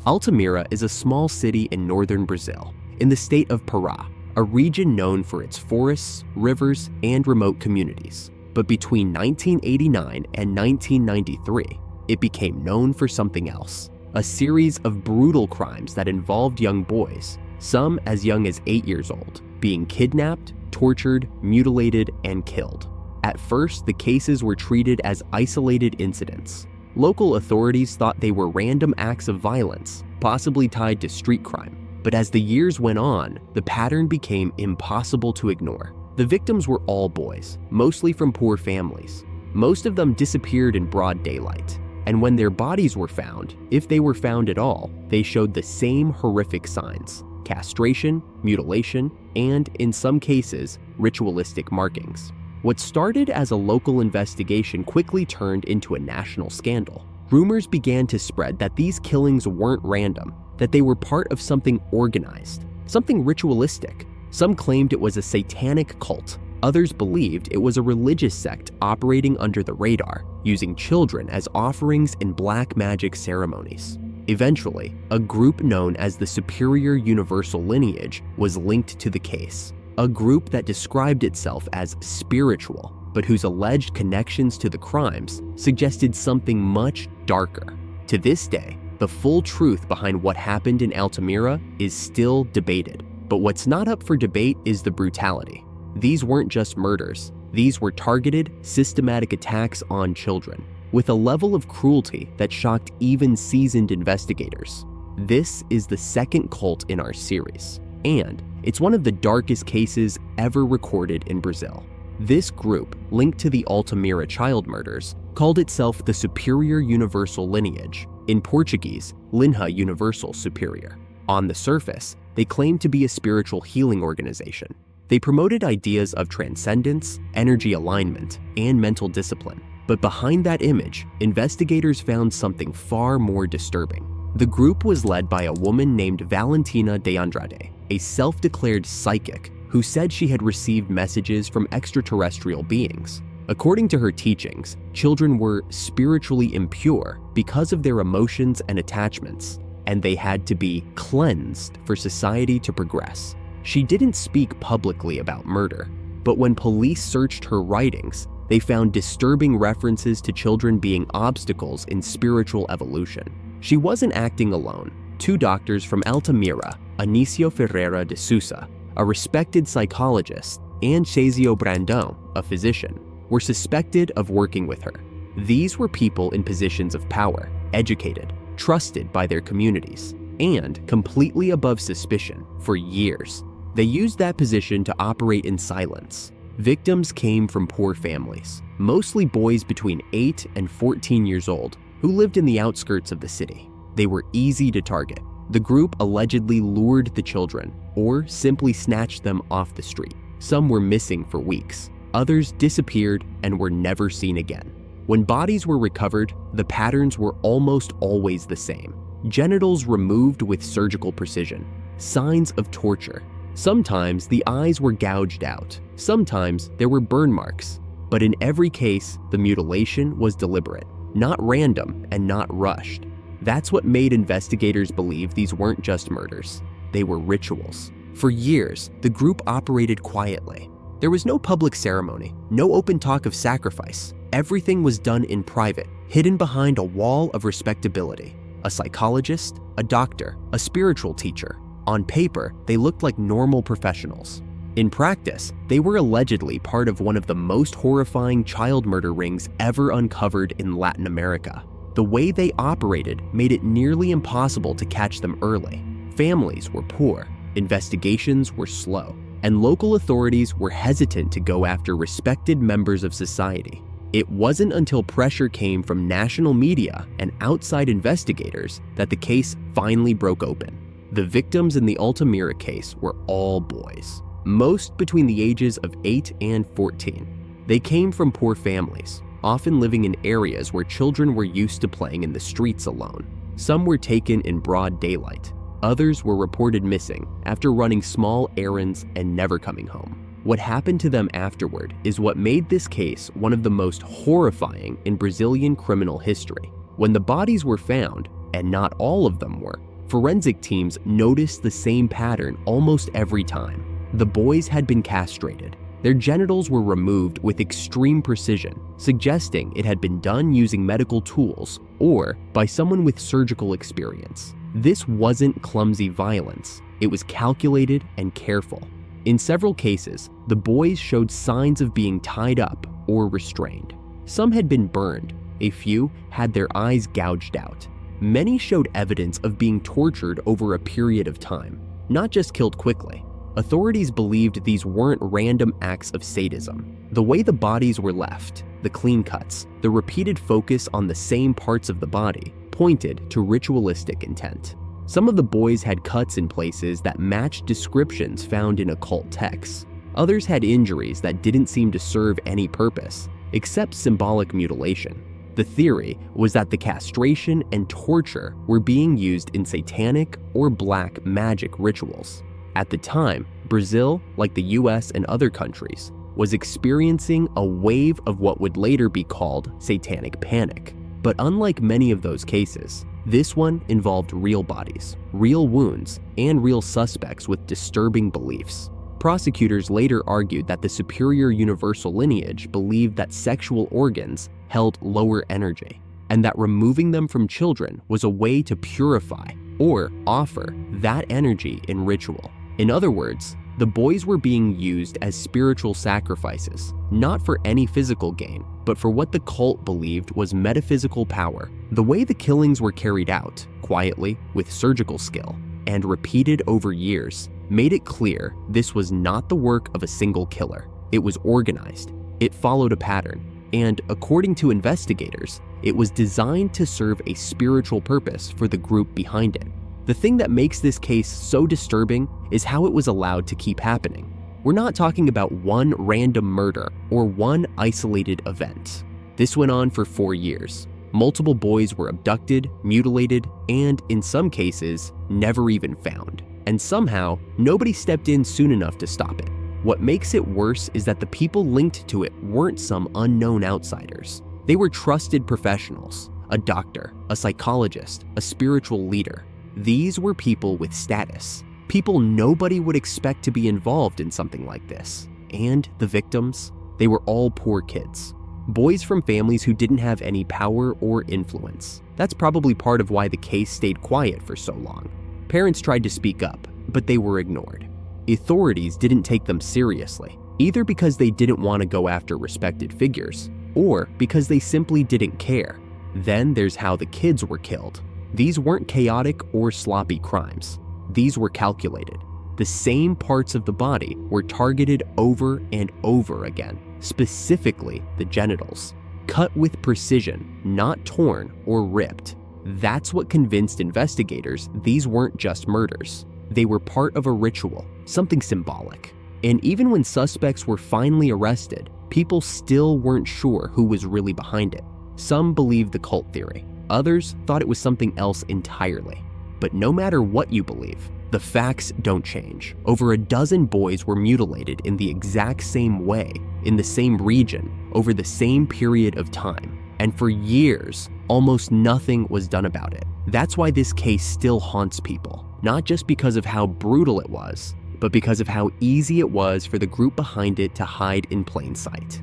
Altamira is a small city in northern Brazil, in the state of Pará, a region known for its forests, rivers, and remote communities. But between 1989 and 1993, it became known for something else, a series of brutal crimes that involved young boys, some as young as 8 years old, being kidnapped, tortured, mutilated, and killed. At first, the cases were treated as isolated incidents. Local authorities thought they were random acts of violence, possibly tied to street crime. But as the years went on, the pattern became impossible to ignore. The victims were all boys, mostly from poor families. Most of them disappeared in broad daylight. And when their bodies were found, if they were found at all, they showed the same horrific signs: castration, mutilation, and, in some cases, ritualistic markings. What started as a local investigation quickly turned into a national scandal. Rumors began to spread that these killings weren't random, that they were part of something organized, something ritualistic. Some claimed it was a satanic cult. Others believed it was a religious sect operating under the radar, using children as offerings in black magic ceremonies. Eventually, a group known as the Superior Universal Lineage was linked to the case, a group that described itself as spiritual, but whose alleged connections to the crimes suggested something much darker. To this day, the full truth behind what happened in Altamira is still debated. But what's not up for debate is the brutality. These weren't just murders. These were targeted, systematic attacks on children, with a level of cruelty that shocked even seasoned investigators. This is the second cult in our series, and it's one of the darkest cases ever recorded in Brazil. This group, linked to the Altamira child murders, called itself the Superior Universal Lineage, in Portuguese, Linha Universal Superior. On the surface, they claimed to be a spiritual healing organization. They promoted ideas of transcendence, energy alignment, and mental discipline. But behind that image, investigators found something far more disturbing. The group was led by a woman named Valentina de Andrade, a self-declared psychic who said she had received messages from extraterrestrial beings. According to her teachings, children were spiritually impure because of their emotions and attachments, and they had to be cleansed for society to progress. She didn't speak publicly about murder, but when police searched her writings, they found disturbing references to children being obstacles in spiritual evolution. She wasn't acting alone. 2 doctors from Altamira, Anício Ferreira de Sousa, a respected psychologist, and Chazio Brandão, a physician, were suspected of working with her. These were people in positions of power, educated, trusted by their communities, and completely above suspicion for years. They used that position to operate in silence. Victims came from poor families, mostly boys between 8 and 14 years old, who lived in the outskirts of the city. They were easy to target. The group allegedly lured the children, or simply snatched them off the street. Some were missing for weeks. Others disappeared and were never seen again. When bodies were recovered, the patterns were almost always the same. Genitals removed with surgical precision, signs of torture. Sometimes the eyes were gouged out. Sometimes there were burn marks. But in every case, the mutilation was deliberate, not random and not rushed. That's what made investigators believe these weren't just murders. They were rituals. For years, the group operated quietly. There was no public ceremony, no open talk of sacrifice. Everything was done in private, hidden behind a wall of respectability. A psychologist, a doctor, a spiritual teacher. On paper, they looked like normal professionals. In practice, they were allegedly part of one of the most horrifying child murder rings ever uncovered in Latin America. The way they operated made it nearly impossible to catch them early. Families were poor, investigations were slow, and local authorities were hesitant to go after respected members of society. It wasn't until pressure came from national media and outside investigators that the case finally broke open. The victims in the Altamira case were all boys, most between the ages of 8 and 14. They came from poor families, often living in areas where children were used to playing in the streets alone. Some were taken in broad daylight. Others were reported missing after running small errands and never coming home. What happened to them afterward is what made this case one of the most horrifying in Brazilian criminal history. When the bodies were found, and not all of them were, Forensic teams noticed the same pattern almost every time. The boys had been castrated. Their genitals were removed with extreme precision, suggesting it had been done using medical tools or by someone with surgical experience. This wasn't clumsy violence. It was calculated and careful. In several cases, the boys showed signs of being tied up or restrained. Some had been burned. A few had their eyes gouged out. Many showed evidence of being tortured over a period of time, not just killed quickly. Authorities believed these weren't random acts of sadism. The way the bodies were left, the clean cuts, the repeated focus on the same parts of the body, pointed to ritualistic intent. Some of the boys had cuts in places that matched descriptions found in occult texts. Others had injuries that didn't seem to serve any purpose, except symbolic mutilation. The theory was that the castration and torture were being used in satanic or black magic rituals. At the time, Brazil, like the US and other countries, was experiencing a wave of what would later be called satanic panic. But unlike many of those cases, this one involved real bodies, real wounds, and real suspects with disturbing beliefs. Prosecutors later argued that the superior universal lineage believed that sexual organs held lower energy, and that removing them from children was a way to purify or offer that energy in ritual. In other words, the boys were being used as spiritual sacrifices, not for any physical gain, but for what the cult believed was metaphysical power. The way the killings were carried out, quietly, with surgical skill, and repeated over years, made it clear this was not the work of a single killer. It was organized, it followed a pattern, and according to investigators, it was designed to serve a spiritual purpose for the group behind it. The thing that makes this case so disturbing is how it was allowed to keep happening. We're not talking about one random murder or one isolated event. This went on for 4 years. Multiple boys were abducted, mutilated, and in some cases, never even found. And somehow, nobody stepped in soon enough to stop it. What makes it worse is that the people linked to it weren't some unknown outsiders. They were trusted professionals, a doctor, a psychologist, a spiritual leader. These were people with status, people nobody would expect to be involved in something like this. And the victims, they were all poor kids. Boys from families who didn't have any power or influence. That's probably part of why the case stayed quiet for so long. Parents tried to speak up, but they were ignored. Authorities didn't take them seriously, either because they didn't want to go after respected figures, or because they simply didn't care. Then there's how the kids were killed. These weren't chaotic or sloppy crimes. These were calculated. The same parts of the body were targeted over and over again, specifically the genitals. Cut with precision, not torn or ripped. That's what convinced investigators these weren't just murders. They were part of a ritual, something symbolic. And even when suspects were finally arrested, people still weren't sure who was really behind it. Some believed the cult theory. Others thought it was something else entirely. But no matter what you believe, the facts don't change. Over a dozen boys were mutilated in the exact same way, in the same region, over the same period of time. And for years, almost nothing was done about it. That's why this case still haunts people, not just because of how brutal it was, but because of how easy it was for the group behind it to hide in plain sight.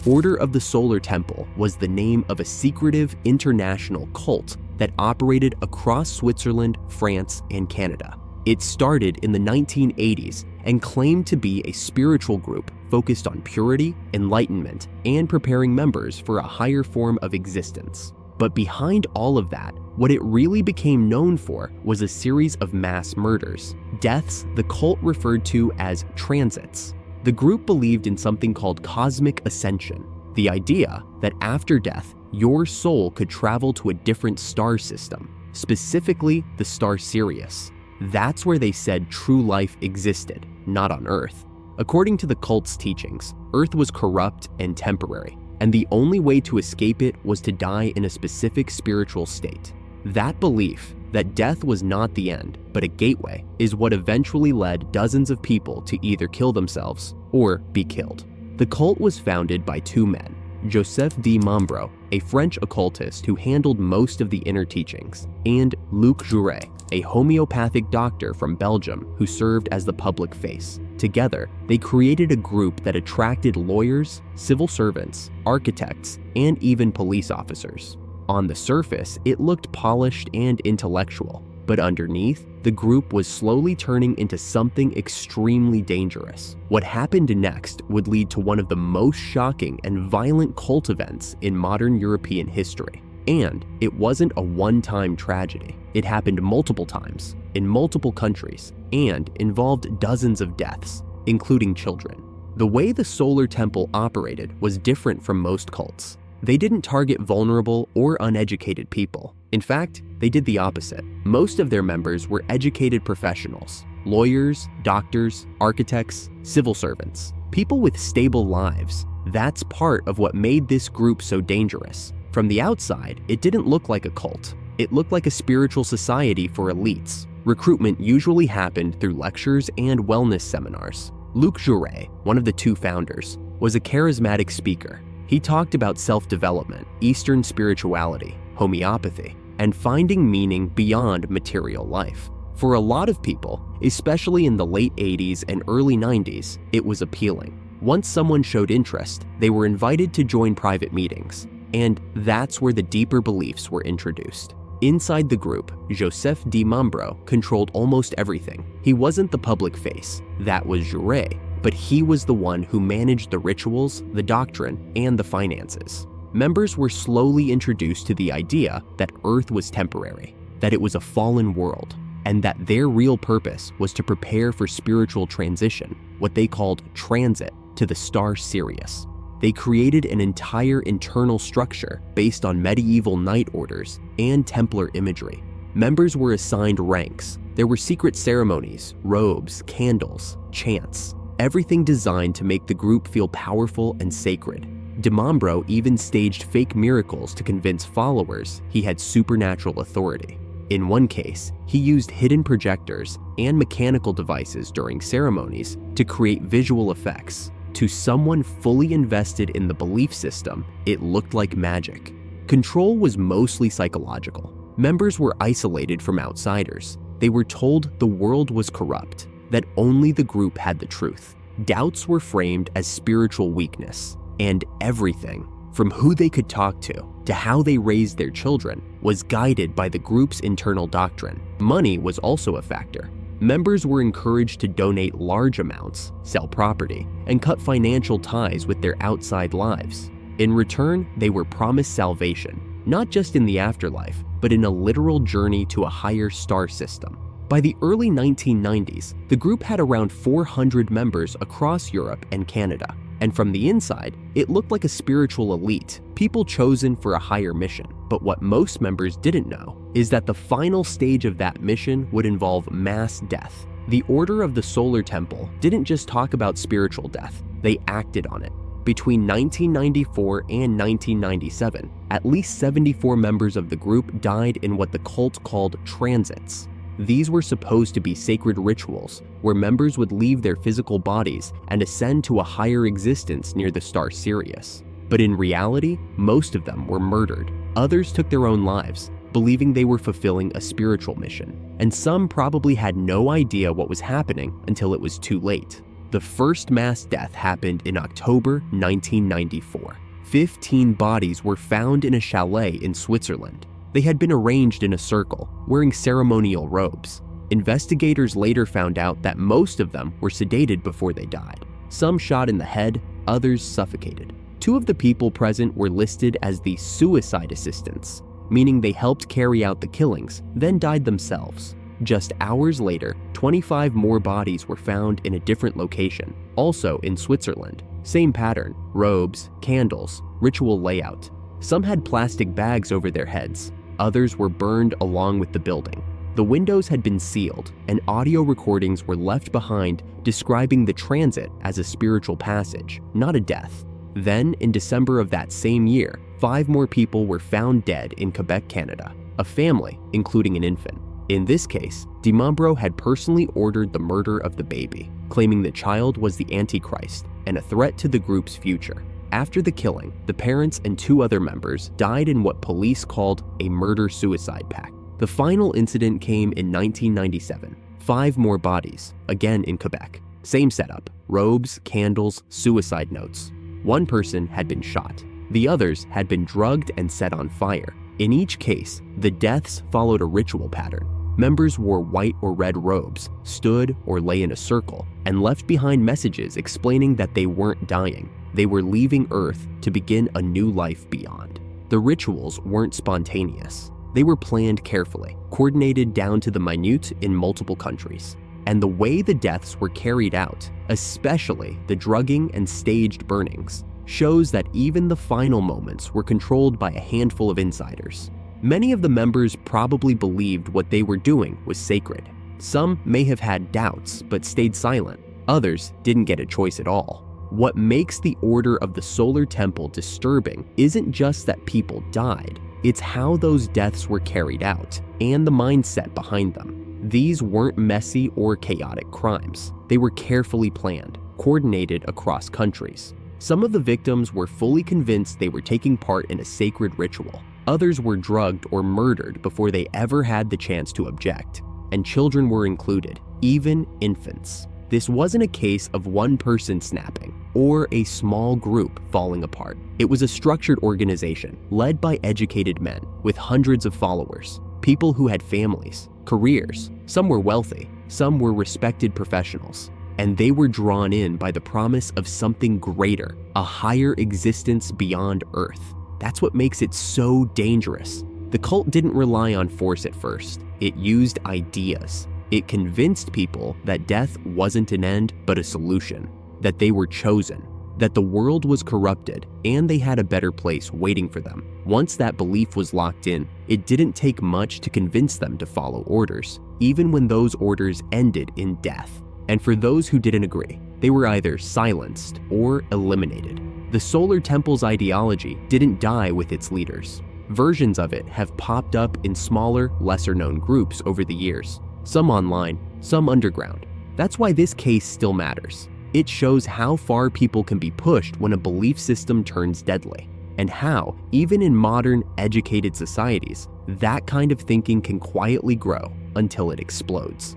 Order of the Solar Temple was the name of a secretive international cult that operated across Switzerland, France, and Canada. It started in the 1980s and claimed to be a spiritual group focused on purity, enlightenment, and preparing members for a higher form of existence. But behind all of that, what it really became known for was a series of mass murders, deaths the cult referred to as transits. The group believed in something called cosmic ascension, the idea that after death, your soul could travel to a different star system, specifically the star Sirius. That's where they said true life existed, not on Earth. According to the cult's teachings, Earth was corrupt and temporary, and the only way to escape it was to die in a specific spiritual state. That belief, that death was not the end, but a gateway, is what eventually led dozens of people to either kill themselves or be killed. The cult was founded by two men, Joseph de Membro, a French occultist who handled most of the inner teachings, and Luc Jouret, a homeopathic doctor from Belgium who served as the public face. Together, they created a group that attracted lawyers, civil servants, architects, and even police officers. On the surface, it looked polished and intellectual, but underneath, the group was slowly turning into something extremely dangerous. What happened next would lead to one of the most shocking and violent cult events in modern European history. And it wasn't a one-time tragedy. It happened multiple times, in multiple countries, and involved dozens of deaths, including children. The way the Solar Temple operated was different from most cults. They didn't target vulnerable or uneducated people. In fact, they did the opposite. Most of their members were educated professionals, lawyers, doctors, architects, civil servants, people with stable lives. That's part of what made this group so dangerous. From the outside, it didn't look like a cult. It looked like a spiritual society for elites. Recruitment usually happened through lectures and wellness seminars. Luc Jouret, one of the two founders, was a charismatic speaker. He talked about self-development, Eastern spirituality, homeopathy, and finding meaning beyond material life. For a lot of people, especially in the late 80s and early 90s, it was appealing. Once someone showed interest, they were invited to join private meetings, and that's where the deeper beliefs were introduced. Inside the group, Joseph de Membro controlled almost everything. He wasn't the public face, that was Jouret, but he was the one who managed the rituals, the doctrine, and the finances. Members were slowly introduced to the idea that Earth was temporary, that it was a fallen world, and that their real purpose was to prepare for spiritual transition, what they called transit, to the star Sirius. They created an entire internal structure based on medieval night orders and Templar imagery. Members were assigned ranks. There were secret ceremonies, robes, candles, chants, everything designed to make the group feel powerful and sacred. De Membro even staged fake miracles to convince followers he had supernatural authority. In one case, he used hidden projectors and mechanical devices during ceremonies to create visual effects. To someone fully invested in the belief system, it looked like magic. Control was mostly psychological. Members were isolated from outsiders. They were told the world was corrupt, that only the group had the truth. Doubts were framed as spiritual weakness, and everything, from who they could talk to how they raised their children, was guided by the group's internal doctrine. Money was also a factor. Members were encouraged to donate large amounts, sell property, and cut financial ties with their outside lives. In return, they were promised salvation, not just in the afterlife, but in a literal journey to a higher star system. By the early 1990s, the group had around 400 members across Europe and Canada, and from the inside, it looked like a spiritual elite, people chosen for a higher mission. But what most members didn't know is that the final stage of that mission would involve mass death. The Order of the Solar Temple didn't just talk about spiritual death, they acted on it. Between 1994 and 1997, at least 74 members of the group died in what the cult called transits. These were supposed to be sacred rituals where members would leave their physical bodies and ascend to a higher existence near the star Sirius. But in reality, most of them were murdered. Others took their own lives, believing they were fulfilling a spiritual mission, and some probably had no idea what was happening until it was too late. The first mass death happened in October 1994. 15 bodies were found in a chalet in Switzerland. They had been arranged in a circle, wearing ceremonial robes. Investigators later found out that most of them were sedated before they died. Some shot in the head, others suffocated. 2 of the people present were listed as the suicide assistants, meaning they helped carry out the killings, then died themselves. Just hours later, 25 more bodies were found in a different location, also in Switzerland. Same pattern, robes, candles, ritual layout. Some had plastic bags over their heads. Others were burned along with the building. The windows had been sealed, and audio recordings were left behind describing the transit as a spiritual passage, not a death. Then, in December of that same year, 5 more people were found dead in Quebec, Canada, a family, including an infant. In this case, de Membro had personally ordered the murder of the baby, claiming the child was the Antichrist, and a threat to the group's future. After the killing, the parents and 2 other members died in what police called a murder-suicide pact. The final incident came in 1997. 5 more bodies, again in Quebec. Same setup: robes, candles, suicide notes. 1 person had been shot. The others had been drugged and set on fire. In each case, the deaths followed a ritual pattern. Members wore white or red robes, stood or lay in a circle, and left behind messages explaining that they weren't dying. They were leaving Earth to begin a new life beyond. The rituals weren't spontaneous. They were planned carefully, coordinated down to the minute in multiple countries. And the way the deaths were carried out, especially the drugging and staged burnings, shows that even the final moments were controlled by a handful of insiders. Many of the members probably believed what they were doing was sacred. Some may have had doubts but stayed silent. Others didn't get a choice at all. What makes the Order of the Solar Temple disturbing isn't just that people died, it's how those deaths were carried out and the mindset behind them. These weren't messy or chaotic crimes. They were carefully planned, coordinated across countries. Some of the victims were fully convinced they were taking part in a sacred ritual. Others were drugged or murdered before they ever had the chance to object. And children were included, even infants. This wasn't a case of one person snapping or a small group falling apart. It was a structured organization led by educated men with hundreds of followers, people who had families, careers. Some were wealthy, some were respected professionals, and they were drawn in by the promise of something greater, a higher existence beyond Earth. That's what makes it so dangerous. The cult didn't rely on force at first. It used ideas. It convinced people that death wasn't an end, but a solution, that they were chosen, that the world was corrupted, and they had a better place waiting for them. Once that belief was locked in, it didn't take much to convince them to follow orders, even when those orders ended in death. And for those who didn't agree, they were either silenced or eliminated. The Solar Temple's ideology didn't die with its leaders. Versions of it have popped up in smaller, lesser-known groups over the years. Some online, some underground. That's why this case still matters. It shows how far people can be pushed when a belief system turns deadly, and how, even in modern, educated societies, that kind of thinking can quietly grow until it explodes.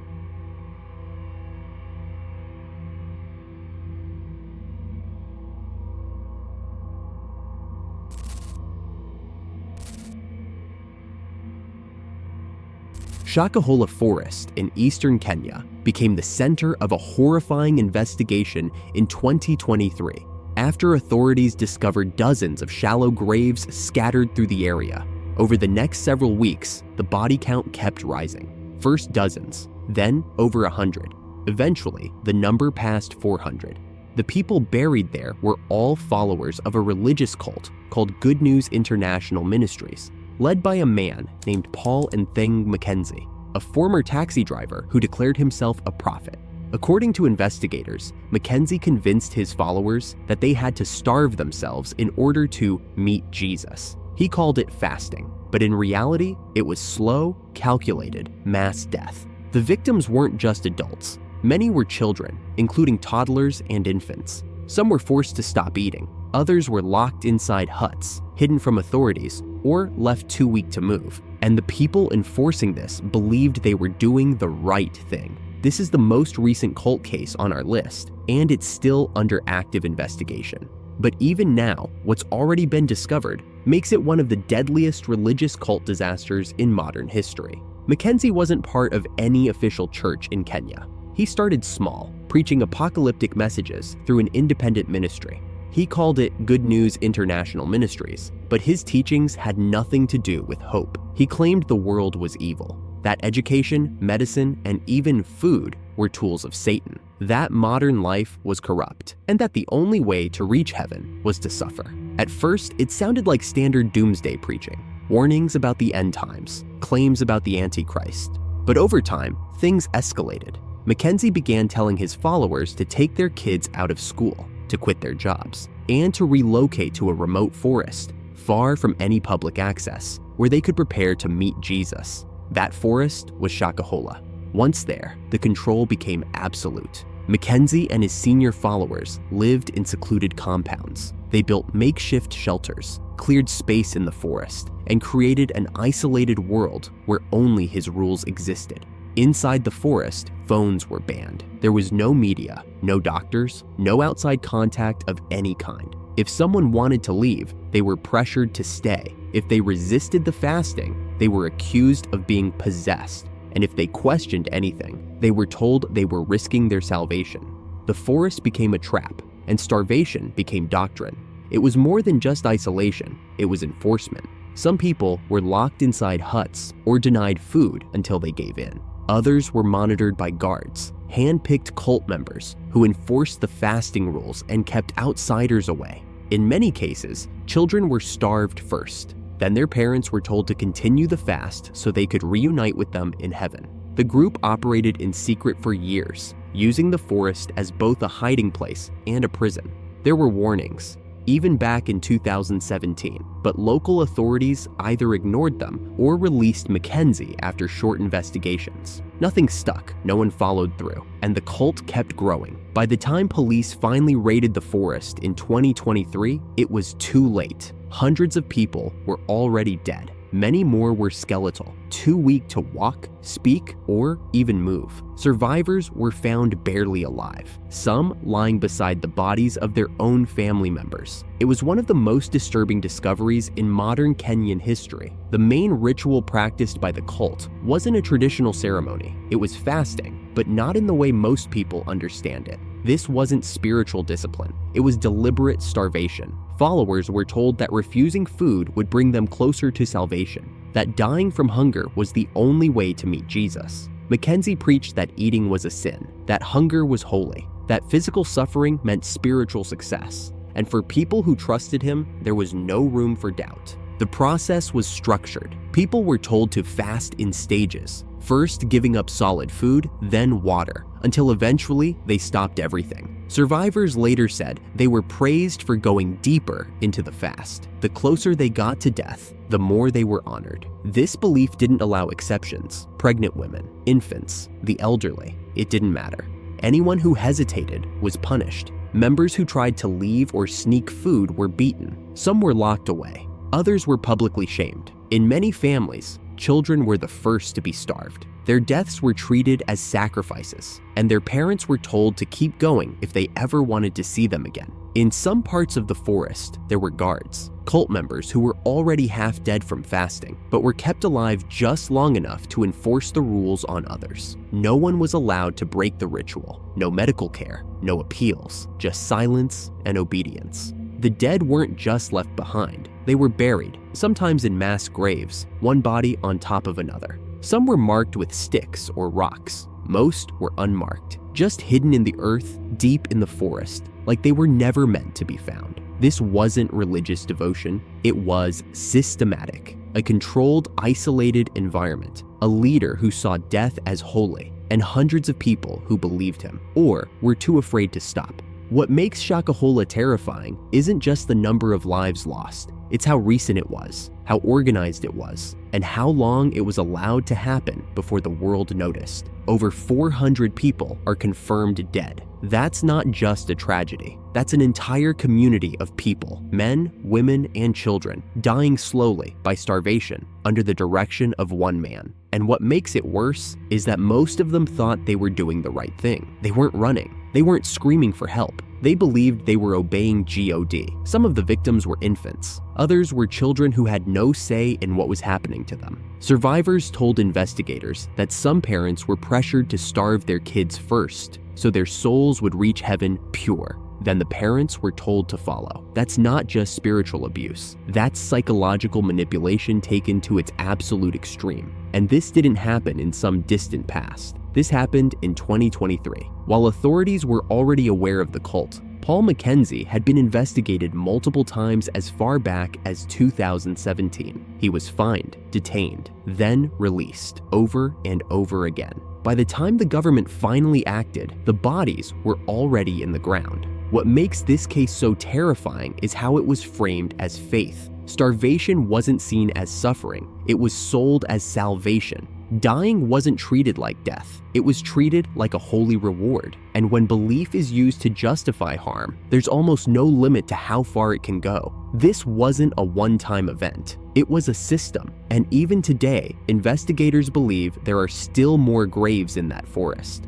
Shakahola Forest in eastern Kenya became the center of a horrifying investigation in 2023 after authorities discovered dozens of shallow graves scattered through the area. Over the next several weeks, the body count kept rising. First dozens, then over 100. Eventually, the number passed 400. The people buried there were all followers of a religious cult called Good News International Ministries, led by a man named Paul Ntheng Mackenzie, a former taxi driver who declared himself a prophet. According to investigators, Mackenzie convinced his followers that they had to starve themselves in order to meet Jesus. He called it fasting, but in reality, it was slow, calculated mass death. The victims weren't just adults. Many were children, including toddlers and infants. Some were forced to stop eating. Others were locked inside huts, hidden from authorities, or left too weak to move. And the people enforcing this believed they were doing the right thing. This is the most recent cult case on our list, and it's still under active investigation. But even now, what's already been discovered makes it one of the deadliest religious cult disasters in modern history. Mackenzie wasn't part of any official church in Kenya. He started small, preaching apocalyptic messages through an independent ministry. He called it Good News International Ministries, but his teachings had nothing to do with hope. He claimed the world was evil, that education, medicine, and even food were tools of Satan, that modern life was corrupt, and that the only way to reach heaven was to suffer. At first, it sounded like standard doomsday preaching, warnings about the end times, claims about the Antichrist. But over time, things escalated. Mackenzie began telling his followers to take their kids out of school, to quit their jobs, and to relocate to a remote forest, far from any public access, where they could prepare to meet Jesus. That forest was Shakahola. Once there, the control became absolute. Mackenzie and his senior followers lived in secluded compounds. They built makeshift shelters, cleared space in the forest, and created an isolated world where only his rules existed. Inside the forest, phones were banned. There was no media, no doctors, no outside contact of any kind. If someone wanted to leave, they were pressured to stay. If they resisted the fasting, they were accused of being possessed. And if they questioned anything, they were told they were risking their salvation. The forest became a trap, and starvation became doctrine. It was more than just isolation, it was enforcement. Some people were locked inside huts or denied food until they gave in. Others were monitored by guards, hand-picked cult members who enforced the fasting rules and kept outsiders away. In many cases, children were starved first. Then their parents were told to continue the fast so they could reunite with them in heaven. The group operated in secret for years, using the forest as both a hiding place and a prison. There were warnings, even back in 2017, but local authorities either ignored them or released Mackenzie after short investigations. Nothing stuck, no one followed through, and the cult kept growing. By the time police finally raided the forest in 2023, it was too late. Hundreds of people were already dead. Many more were skeletal, too weak to walk, speak, or even move. Survivors were found barely alive, some lying beside the bodies of their own family members. It was one of the most disturbing discoveries in modern Kenyan history. The main ritual practiced by the cult wasn't a traditional ceremony. It was fasting, but not in the way most people understand it. This wasn't spiritual discipline. It was deliberate starvation. Followers were told that refusing food would bring them closer to salvation, that dying from hunger was the only way to meet Jesus. Mackenzie preached that eating was a sin, that hunger was holy, that physical suffering meant spiritual success, and for people who trusted him, there was no room for doubt. The process was structured. People were told to fast in stages, first giving up solid food, then water, until eventually they stopped everything. Survivors later said they were praised for going deeper into the fast. The closer they got to death, the more they were honored. This belief didn't allow exceptions. Pregnant women, infants, the elderly, it didn't matter. Anyone who hesitated was punished. Members who tried to leave or sneak food were beaten. Some were locked away. Others were publicly shamed. In many families, children were the first to be starved. Their deaths were treated as sacrifices, and their parents were told to keep going if they ever wanted to see them again. In some parts of the forest, there were guards, cult members who were already half dead from fasting, but were kept alive just long enough to enforce the rules on others. No one was allowed to break the ritual. No medical care, no appeals, just silence and obedience. The dead weren't just left behind. They were buried, sometimes in mass graves, one body on top of another. Some were marked with sticks or rocks. Most were unmarked, just hidden in the earth, deep in the forest, like they were never meant to be found. This wasn't religious devotion, it was systematic. A controlled, isolated environment. A leader who saw death as holy, and hundreds of people who believed him, or were too afraid to stop. What makes Shakahola terrifying isn't just the number of lives lost, it's how recent it was, how organized it was, and how long it was allowed to happen before the world noticed. Over 400 people are confirmed dead. That's not just a tragedy. That's an entire community of people, men, women, and children, dying slowly by starvation under the direction of one man. And what makes it worse is that most of them thought they were doing the right thing. They weren't running. They weren't screaming for help. They believed they were obeying God. Some of the victims were infants. Others were children who had no say in what was happening to them. Survivors told investigators that some parents were pressured to starve their kids first, so their souls would reach heaven pure. Then the parents were told to follow. That's not just spiritual abuse. That's psychological manipulation taken to its absolute extreme. And this didn't happen in some distant past. This happened in 2023. While authorities were already aware of the cult, Paul Mackenzie had been investigated multiple times as far back as 2017. He was fined, detained, then released over and over again. By the time the government finally acted, the bodies were already in the ground. What makes this case so terrifying is how it was framed as faith. Starvation wasn't seen as suffering, it was sold as salvation. Dying wasn't treated like death, it was treated like a holy reward, and when belief is used to justify harm, there's almost no limit to how far it can go. This wasn't a one-time event, it was a system, and even today, investigators believe there are still more graves in that forest.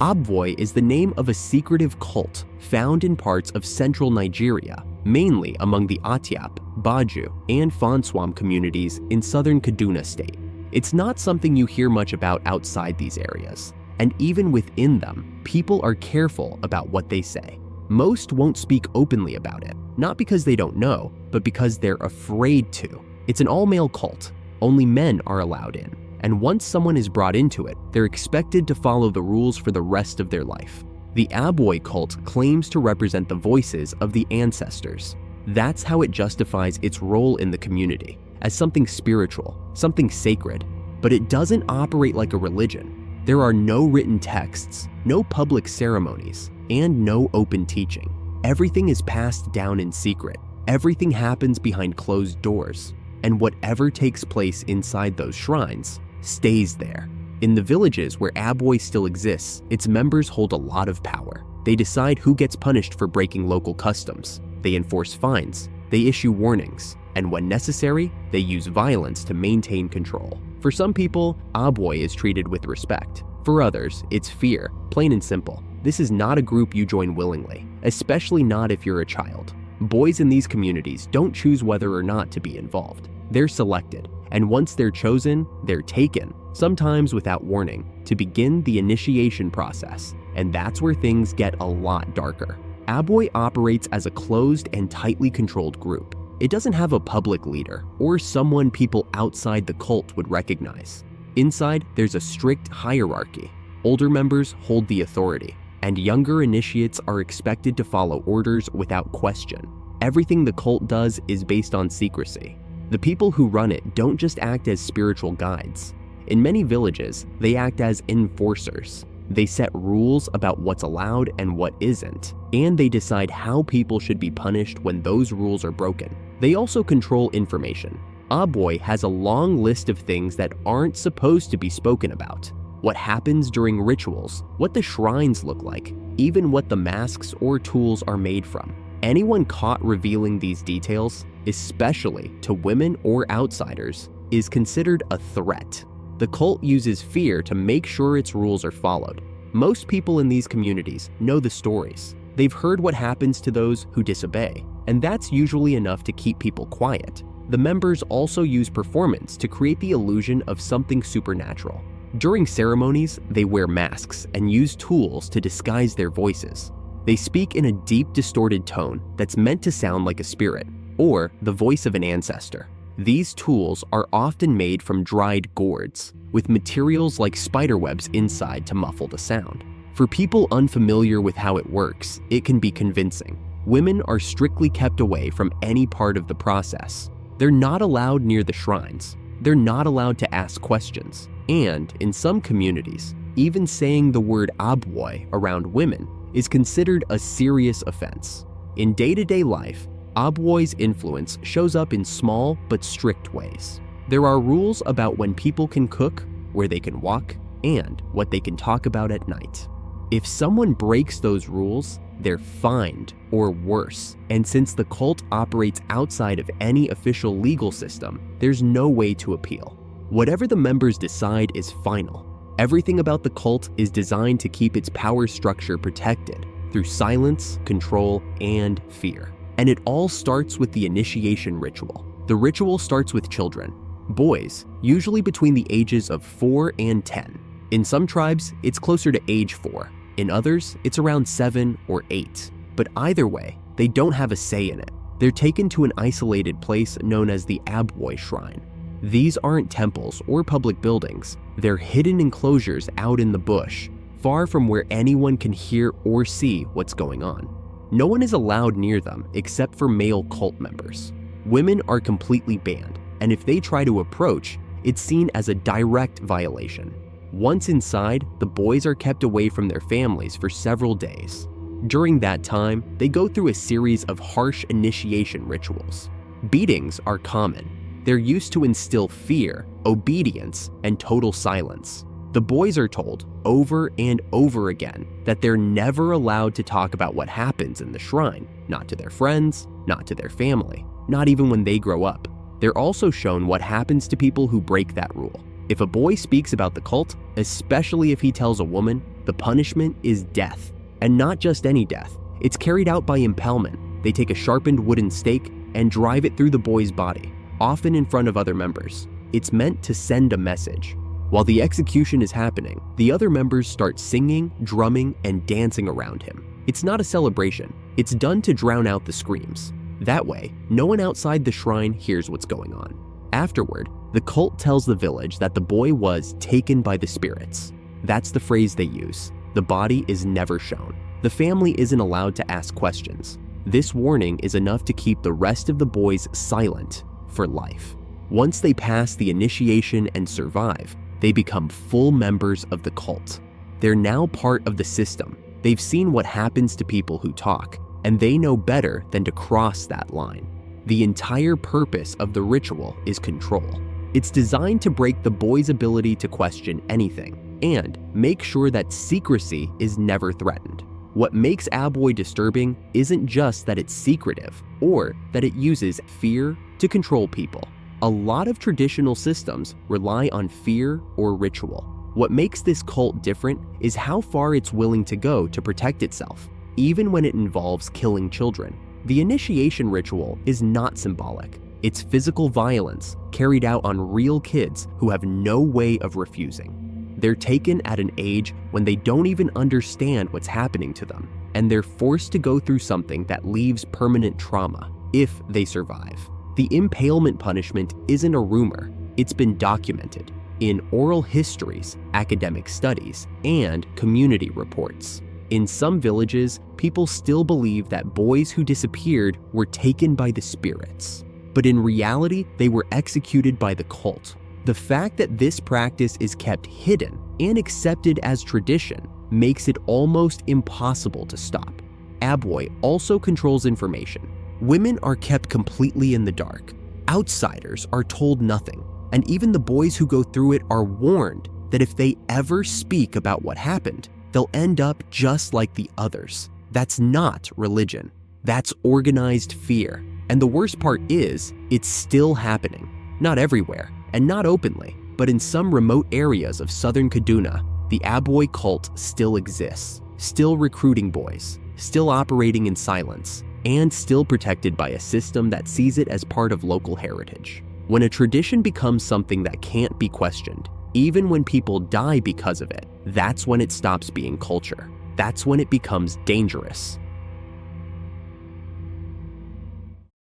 Abboy is the name of a secretive cult found in parts of central Nigeria, mainly among the Atiap, Baju, and Fonswam communities in southern Kaduna State. It's not something you hear much about outside these areas, and even within them, people are careful about what they say. Most won't speak openly about it, not because they don't know, but because they're afraid to. It's an all-male cult. Only men are allowed in. And once someone is brought into it, they're expected to follow the rules for the rest of their life. The Abboy cult claims to represent the voices of the ancestors. That's how it justifies its role in the community, as something spiritual, something sacred. But it doesn't operate like a religion. There are no written texts, no public ceremonies, and no open teaching. Everything is passed down in secret. Everything happens behind closed doors. And whatever takes place inside those shrines stays there. In the villages where Abboy still exists, its members hold a lot of power. They decide who gets punished for breaking local customs. They enforce fines. They issue warnings. And when necessary, they use violence to maintain control. For some people, Abboy is treated with respect. For others, it's fear, plain and simple. This is not a group you join willingly, especially not if you're a child. Boys in these communities don't choose whether or not to be involved. They're selected, and once they're chosen, they're taken, sometimes without warning, to begin the initiation process, and that's where things get a lot darker. Abboy operates as a closed and tightly controlled group. It doesn't have a public leader, or someone people outside the cult would recognize. Inside, there's a strict hierarchy. Older members hold the authority, and younger initiates are expected to follow orders without question. Everything the cult does is based on secrecy. The people who run it don't just act as spiritual guides. In many villages, they act as enforcers. They set rules about what's allowed and what isn't, and they decide how people should be punished when those rules are broken. They also control information. Abboy has a long list of things that aren't supposed to be spoken about. What happens during rituals, what the shrines look like, even what the masks or tools are made from. Anyone caught revealing these details, especially to women or outsiders, is considered a threat. The cult uses fear to make sure its rules are followed. Most people in these communities know the stories. They've heard what happens to those who disobey, and that's usually enough to keep people quiet. The members also use performance to create the illusion of something supernatural. During ceremonies, they wear masks and use tools to disguise their voices. They speak in a deep, distorted tone that's meant to sound like a spirit, or the voice of an ancestor. These tools are often made from dried gourds, with materials like spiderwebs inside to muffle the sound. For people unfamiliar with how it works, it can be convincing. Women are strictly kept away from any part of the process. They're not allowed near the shrines. They're not allowed to ask questions. And in some communities, even saying the word Abboy around women is considered a serious offense. In day-to-day life, Abboy's influence shows up in small but strict ways. There are rules about when people can cook, where they can walk, and what they can talk about at night. If someone breaks those rules, they're fined or worse. And since the cult operates outside of any official legal system, there's no way to appeal. Whatever the members decide is final. Everything about the cult is designed to keep its power structure protected through silence, control, and fear. And it all starts with the initiation ritual. The ritual starts with children, boys, usually between the ages of 4 and 10. In some tribes, it's closer to age 4. In others, it's around 7 or 8. But either way, they don't have a say in it. They're taken to an isolated place known as the Abboy Shrine. These aren't temples or public buildings. They're hidden enclosures out in the bush, far from where anyone can hear or see what's going on. No one is allowed near them except for male cult members. Women are completely banned, and if they try to approach, it's seen as a direct violation. Once inside, the boys are kept away from their families for several days. During that time, they go through a series of harsh initiation rituals. Beatings are common. They're used to instill fear, obedience, and total silence. The boys are told over and over again that they're never allowed to talk about what happens in the shrine, not to their friends, not to their family, not even when they grow up. They're also shown what happens to people who break that rule. If a boy speaks about the cult, especially if he tells a woman, the punishment is death. And not just any death. It's carried out by impalement. They take a sharpened wooden stake and drive it through the boy's body, often in front of other members. It's meant to send a message. While the execution is happening, the other members start singing, drumming, and dancing around him. It's not a celebration. It's done to drown out the screams. That way, no one outside the shrine hears what's going on. Afterward, the cult tells the village that the boy was taken by the spirits. That's the phrase they use. The body is never shown. The family isn't allowed to ask questions. This warning is enough to keep the rest of the boys silent for life. Once they pass the initiation and survive, they become full members of the cult. They're now part of the system. They've seen what happens to people who talk, and they know better than to cross that line. The entire purpose of the ritual is control. It's designed to break the boy's ability to question anything and make sure that secrecy is never threatened. What makes Abboy disturbing isn't just that it's secretive or that it uses fear to control people. A lot of traditional systems rely on fear or ritual. What makes this cult different is how far it's willing to go to protect itself, even when it involves killing children. The initiation ritual is not symbolic. It's physical violence carried out on real kids who have no way of refusing. They're taken at an age when they don't even understand what's happening to them, and they're forced to go through something that leaves permanent trauma if they survive. The impalement punishment isn't a rumor. It's been documented in oral histories, academic studies, and community reports. In some villages, people still believe that boys who disappeared were taken by the spirits, but in reality, they were executed by the cult. The fact that this practice is kept hidden and accepted as tradition makes it almost impossible to stop. Abboy also controls information. Women are kept completely in the dark. Outsiders are told nothing, and even the boys who go through it are warned that if they ever speak about what happened, they'll end up just like the others. That's not religion. That's organized fear. And the worst part is, it's still happening. Not everywhere, and not openly, but in some remote areas of southern Kaduna, the Abboy cult still exists, still recruiting boys, still operating in silence, and still protected by a system that sees it as part of local heritage. When a tradition becomes something that can't be questioned, even when people die because of it, that's when it stops being culture. That's when it becomes dangerous.